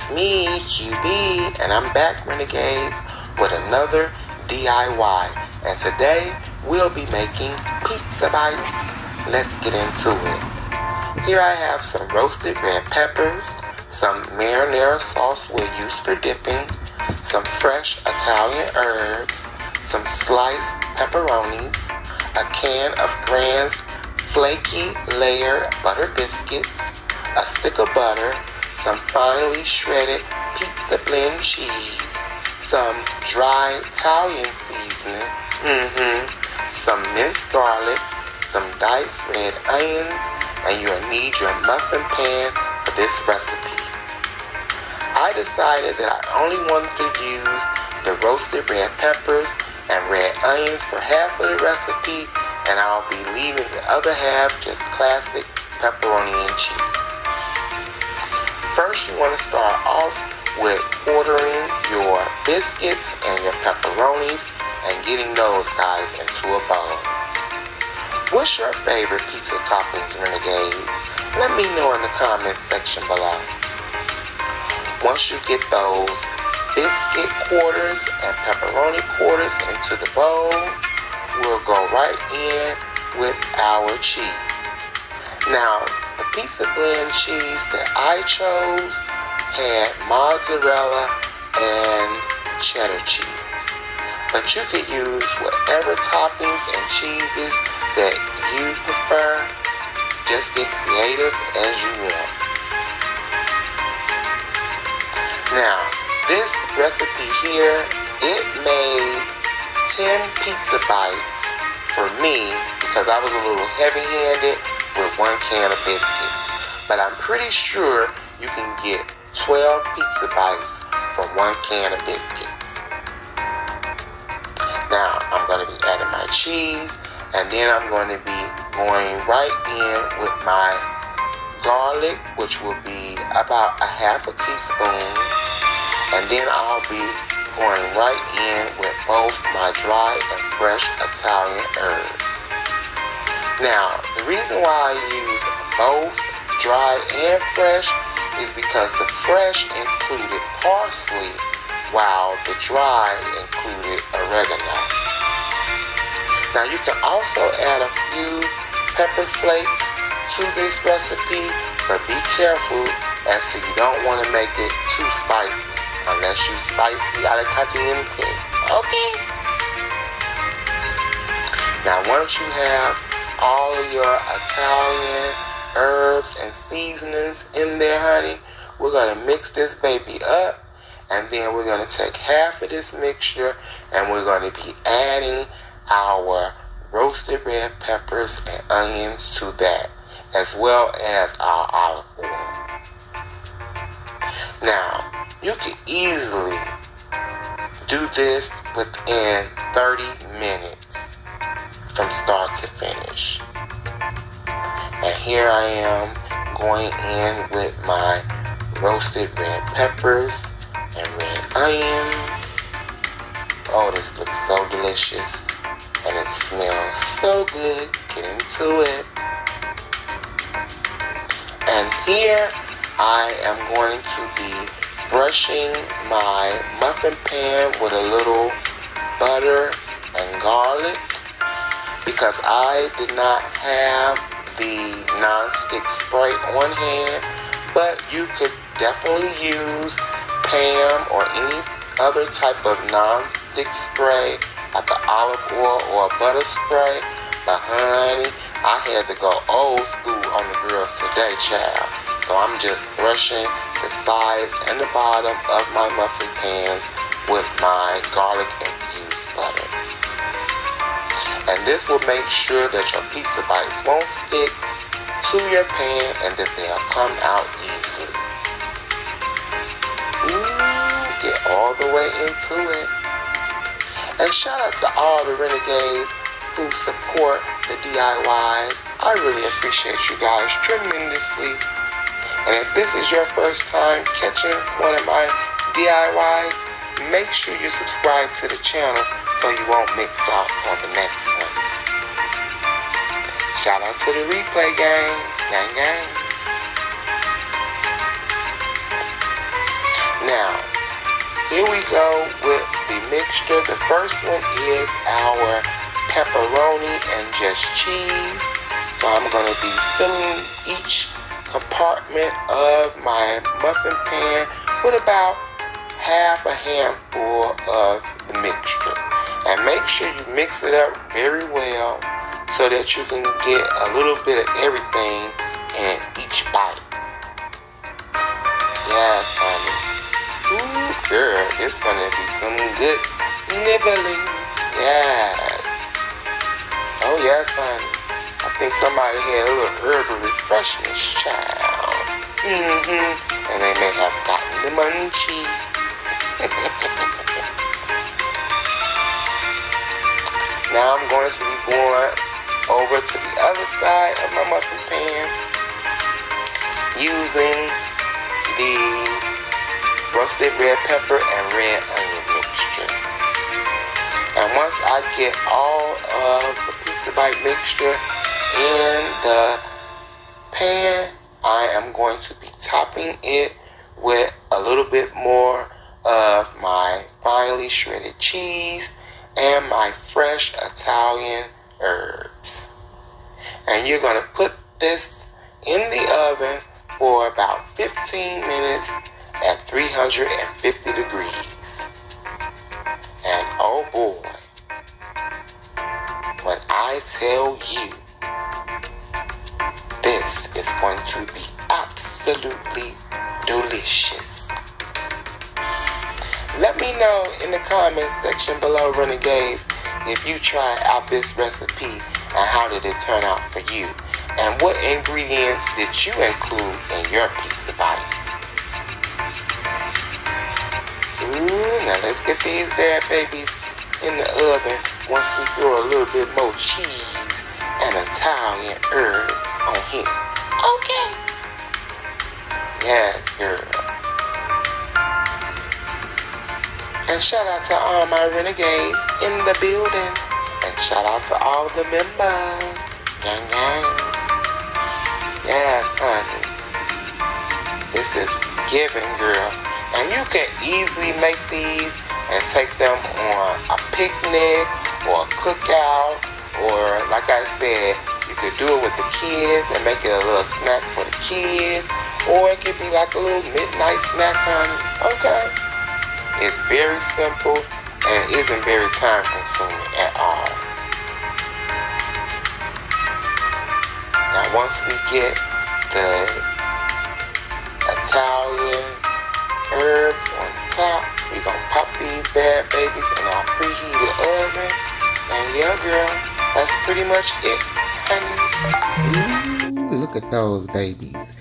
It's me, QB, and I'm back, Renegades, with another DIY. And today, we'll be making pizza bites. Let's get into it. Here I have some roasted red peppers, some marinara sauce we'll use for dipping, some fresh Italian herbs, some sliced pepperonis, a can of Grand's flaky layered butter biscuits, a stick of butter, some finely shredded pizza blend cheese, some dry Italian seasoning, some minced garlic, some diced red onions, and you'll need your muffin pan for this recipe. I decided that I only wanted to use the roasted red peppers and red onions for half of the recipe, and I'll be leaving the other half just classic pepperoni and cheese. First, you want to start off with ordering your biscuits and your pepperonis and getting those guys into a bowl. What's your favorite pizza toppings, Renegades? Let me know in the comments section below. Once you get those biscuit quarters and pepperoni quarters into the bowl, we'll go right in with our cheese. Now, the pizza blend cheese that I chose had mozzarella and cheddar cheese. But you could use whatever toppings and cheeses that you prefer. Just get creative as you want. Now, this recipe here, it made 10 pizza bites for me because I was a little heavy-handed with one can of biscuits. But I'm pretty sure you can get 12 pizza bites from one can of biscuits. Now, I'm going to be adding my cheese, and then I'm going to be going right in with my garlic, which will be about a half a teaspoon. And then I'll be going right in with both my dry and fresh Italian herbs. Now, the reason why I use both dry and fresh is because the fresh included parsley while the dry included oregano. Now, you can also add a few pepper flakes to this recipe, but be careful as to you don't want to make it too spicy unless you spicy a la caliente. Okay? Now, once you have all of your Italian herbs and seasonings in there, honey, we're going to mix this baby up, and then we're going to take half of this mixture and we're going to be adding our roasted red peppers and onions to that, as well as our olive oil. Now, you can easily do this within 30 minutes from start to finish. And here I am going in with my roasted red peppers and red onions. Oh, this looks so delicious. And it smells so good. Get into it. And here I am going to be brushing my muffin pan with a little butter and garlic because I did not have the non-stick spray on hand, but you could definitely use Pam or any other type of non-stick spray like an olive oil or a butter spray. But honey, I had to go old school on the girls today, child. So I'm just brushing the sides and the bottom of my muffin pans with my garlic infused butter. And this will make sure that your pizza bites won't stick to your pan and that they'll come out easily. Ooh, get all the way into it. And shout out to all the renegades who support the DIYs. I really appreciate you guys tremendously. And if this is your first time catching one of my DIYs, make sure you subscribe to the channel so you won't mix out on the next one. Shout out to the replay gang. Gang, gang. Now, here we go with the mixture. The first one is our pepperoni and just cheese. So I'm going to be filling each compartment of my muffin pan with about half a handful of the mixture. And make sure you mix it up very well so that you can get a little bit of everything in each bite. Yes, honey. Ooh, girl, this gonna be some good nibbling. Yes. Oh, yes, honey. I think somebody had a little herbal refreshment, child. And they may have gotten the munchies. Now I'm going to be going over to the other side of my muffin pan using the roasted red pepper and red onion mixture. And once I get all of the pizza bite mixture in the pan, I am going to be topping it with a little bit more of my finely shredded cheese and my fresh Italian herbs. And you're going to put this in the oven for about 15 minutes at 350 degrees. And oh boy, when I tell you, this is going to be absolutely delicious. Let me know in the comments section below, Renegades, if you tried out this recipe and how did it turn out for you, and what ingredients did you include in your pizza bites. Ooh, now let's get these bad babies in the oven once we throw a little bit more cheese and Italian herbs on here. Okay. Yes, girl. And shout out to all my renegades in the building. And shout out to all the members. Gang, gang. Yeah, honey. This is giving, girl. And you can easily make these and take them on a picnic or a cookout. Or, like I said, you could do it with the kids and make it a little snack for the kids. Or it could be like a little midnight snack, honey. Okay. It's very simple and isn't very time consuming at all. Now once we get the Italian herbs on the top, we're going to pop these bad babies in our preheated oven. And yeah, girl, that's pretty much it, honey. Ooh, look at those babies.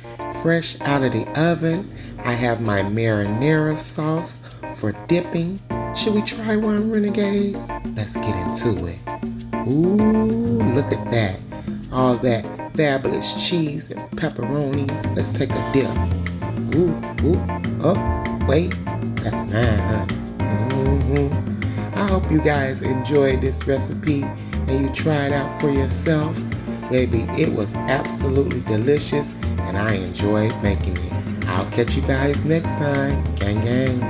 Fresh out of the oven. I have my marinara sauce for dipping. Should we try one, Renegades? Let's get into it. Ooh, look at that. All that fabulous cheese and pepperonis. Let's take a dip. Ooh, oh, wait. That's mine, huh? I hope you guys enjoyed this recipe and you try it out for yourself. Baby, it was absolutely delicious and I enjoyed making it. I'll catch you guys next time. Gang, gang.